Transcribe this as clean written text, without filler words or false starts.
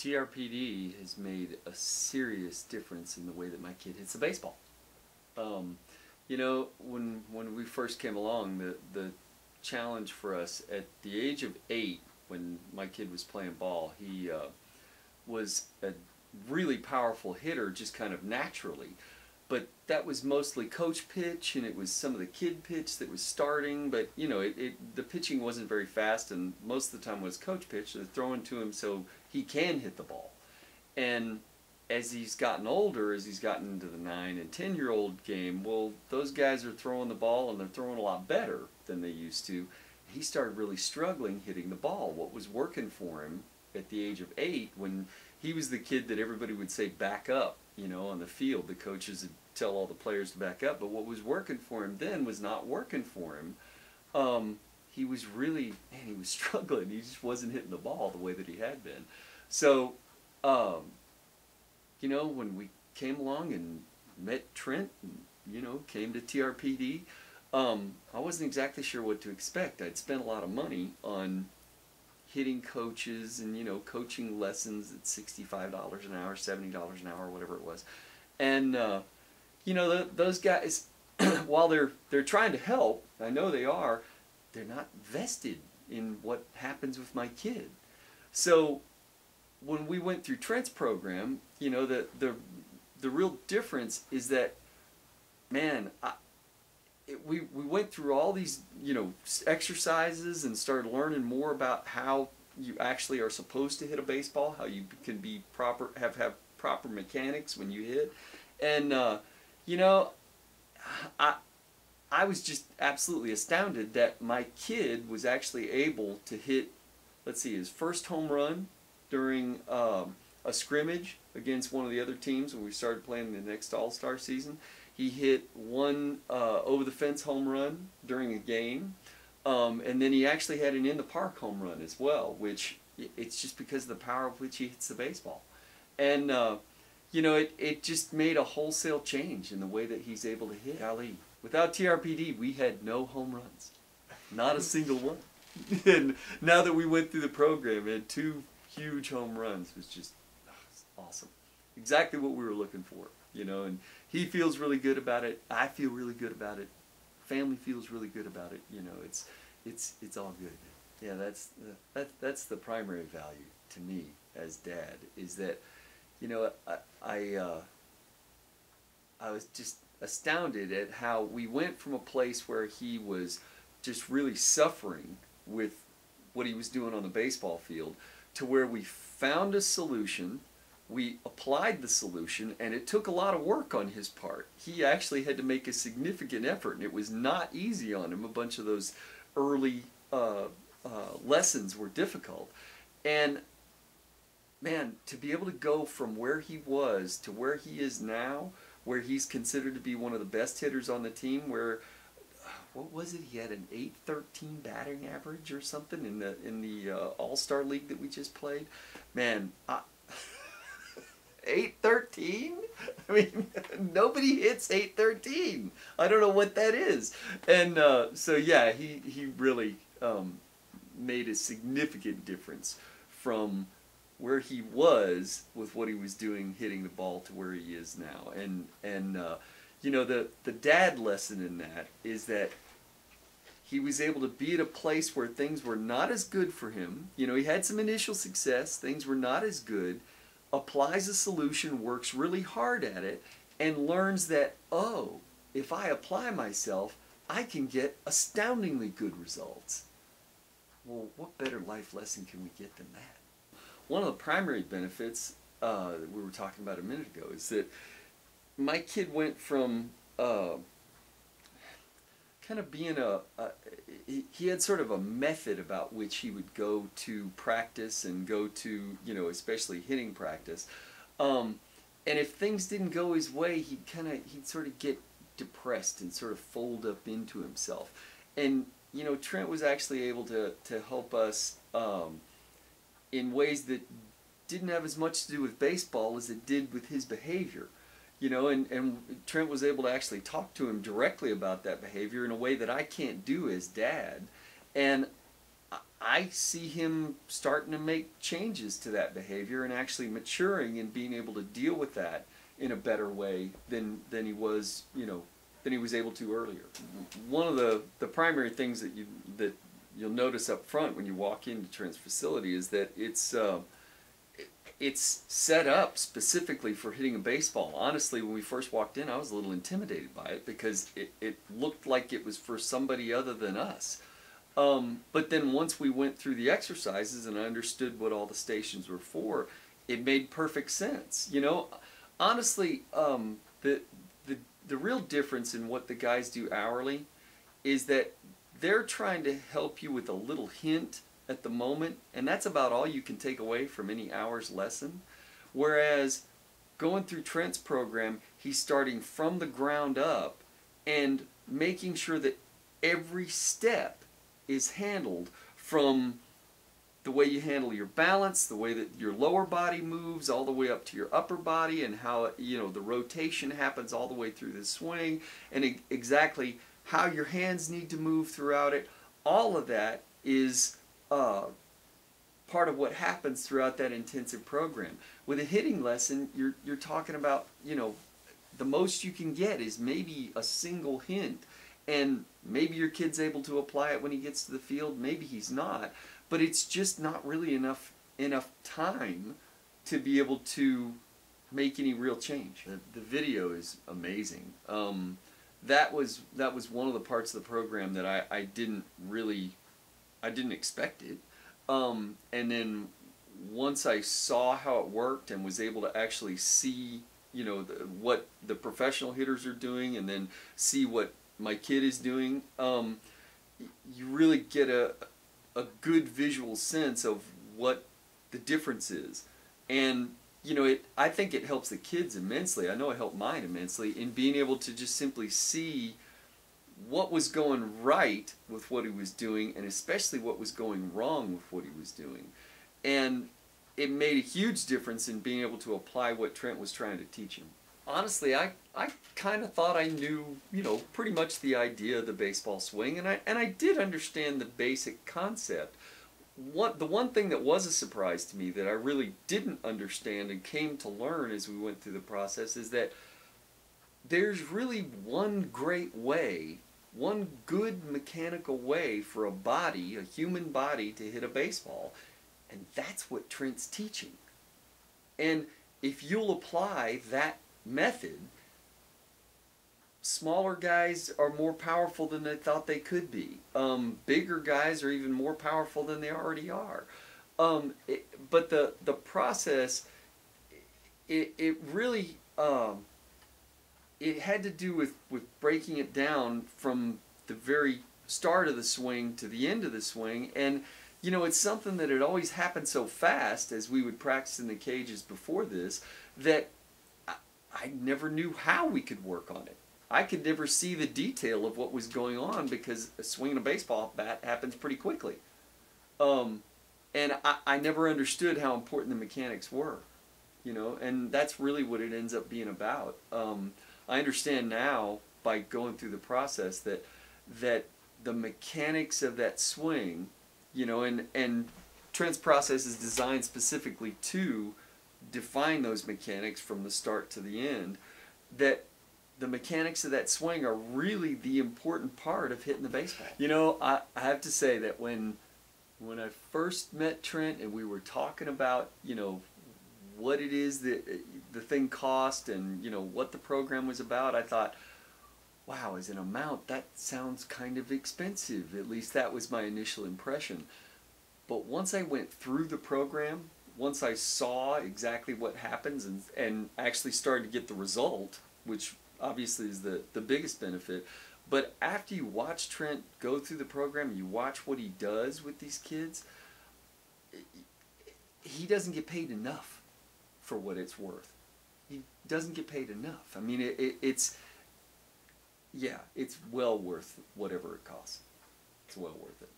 TRPD has made a serious difference in the way that my kid hits the baseball. You know, when we first came along, the challenge for us at the age of 8, when my kid was playing ball, he was a really powerful hitter just kind of naturally. But that was mostly coach pitch, and it was some of the kid pitch that was starting, but you know, the pitching wasn't very fast, and most of the time was coach pitch. They're throwing to him so he can hit the ball. And as he's gotten older, as he's gotten into the 9 and 10-year-old game, well, those guys are throwing the ball, and they're throwing a lot better than they used to. He started really struggling hitting the ball. What was working for him at the age of 8, when he was the kid that everybody would say back up, you know, on the field, the coaches would tell all the players to back up, but what was working for him then was not working for him. He was really, man, he was struggling. He just wasn't hitting the ball the way that he had been. So, you know, when we came along and met Trent, and, you know, came to TRPD, I wasn't exactly sure what to expect. I'd spent a lot of money on hitting coaches and, you know, coaching lessons at $65 an hour, $70 an hour, whatever it was. And, you know, those guys, while they're trying to help, I know they are, they're not vested in what happens with my kid. So when we went through Trent's program, you know, the real difference is that, man, we went through all these, you know, exercises and started learning more about how you actually are supposed to hit a baseball, how you can be proper, have proper mechanics when you hit. And, you know, I was just absolutely astounded that my kid was actually able to hit, let's see, his first home run during a scrimmage against one of the other teams when we started playing the next All-Star season. He hit one over-the-fence home run during a game, and then he actually had an in-the-park home run as well, which it's just because of the power of which he hits the baseball. And, you know, it just made a wholesale change in the way that he's able to hit. Golly, without TRPD, we had no home runs. Not a single one. And now that we went through the program, we had 2 huge home runs. It was just awesome. Exactly what we were looking for, you know, and he feels really good about it. I feel really good about it. Family feels really good about it. You know, it's all good. Yeah, that's the primary value to me as dad, is that, you know, I was just astounded at how we went from a place where he was just really suffering with what he was doing on the baseball field to where we found a solution. We applied the solution, and it took a lot of work on his part. He actually had to make a significant effort, and it was not easy on him. A bunch of those early lessons were difficult. And, man, to be able to go from where he was to where he is now, where he's considered to be one of the best hitters on the team, where, what was it, he had an .813 batting average or something in the All-Star League that we just played. Man, 813? I mean, nobody hits 813. I don't know what that is. And so yeah, he really made a significant difference from where he was with what he was doing hitting the ball to where he is now. And you know, the dad lesson in that is that he was able to be at a place where things were not as good for him. You know, he had some initial success, things were not as good, applies a solution, works really hard at it, and learns that, oh, if I apply myself, I can get astoundingly good results. Well, what better life lesson can we get than that? One of the primary benefits that we were talking about a minute ago is that my kid went from kind of being he had sort of a method about which he would go to practice and go to, you know, especially hitting practice. And if things didn't go his way, he'd sort of get depressed and sort of fold up into himself. And, you know, Trent was actually able to help us in ways that didn't have as much to do with baseball as it did with his behavior. You know, and Trent was able to actually talk to him directly about that behavior in a way that I can't do as dad. And I see him starting to make changes to that behavior and actually maturing and being able to deal with that in a better way than he was, than he was able to earlier. One of the primary things that you'll notice up front when you walk into Trent's facility is that it's set up specifically for hitting a baseball. Honestly, when we first walked in, I was a little intimidated by it because it looked like it was for somebody other than us. But then once we went through the exercises and I understood what all the stations were for, it made perfect sense. Honestly, the real difference in what the guys do hourly is that they're trying to help you with a little hint at the moment, and that's about all you can take away from any hour's lesson. Whereas going through Trent's program, he's starting from the ground up and making sure that every step is handled, from the way you handle your balance, the way that your lower body moves, all the way up to your upper body, and how the rotation happens all the way through the swing, and exactly how your hands need to move throughout it. All of that is part of what happens throughout that intensive program. With a hitting lesson, you're talking about, the most you can get is maybe a single hint, and maybe your kid's able to apply it when he gets to the field, maybe he's not, but it's just not really enough time to be able to make any real change. The video is amazing. That was one of the parts of the program that I didn't expect it. And then once I saw how it worked and was able to actually see, what the professional hitters are doing, and then see what my kid is doing, you really get a good visual sense of what the difference is. And I think it helps the kids immensely. I know it helped mine immensely in being able to just simply see what was going right with what he was doing, and especially what was going wrong with what he was doing. And it made a huge difference in being able to apply what Trent was trying to teach him. Honestly, I kind of thought I knew, pretty much the idea of the baseball swing, and I did understand the basic concept. The one thing that was a surprise to me that I really didn't understand and came to learn as we went through the process is that there's really one great way, one good mechanical way for a human body to hit a baseball, and that's what Trent's teaching. And if you'll apply that method, smaller guys are more powerful than they thought they could be. Bigger guys are even more powerful than they already are. But the process, it really, it had to do with breaking it down from the very start of the swing to the end of the swing. And it's something that had always happened so fast as we would practice in the cages before this, that I never knew how we could work on it. I could never see the detail of what was going on because swinging a baseball bat happens pretty quickly. And I never understood how important the mechanics were, and that's really what it ends up being about. I understand now, by going through the process, that the mechanics of that swing, and Trent's process is designed specifically to define those mechanics from the start to the end, that the mechanics of that swing are really the important part of hitting the baseball. I have to say that when I first met Trent and we were talking about, what it is that the thing cost and, what the program was about, I thought, wow, as an amount, that sounds kind of expensive. At least that was my initial impression. But once I went through the program, once I saw exactly what happens and actually started to get the result, which obviously is the biggest benefit, but after you watch Trent go through the program, you watch what he does with these kids, he doesn't get paid enough for what it's worth. He doesn't get paid enough. I mean, it's well worth whatever it costs. It's well worth it.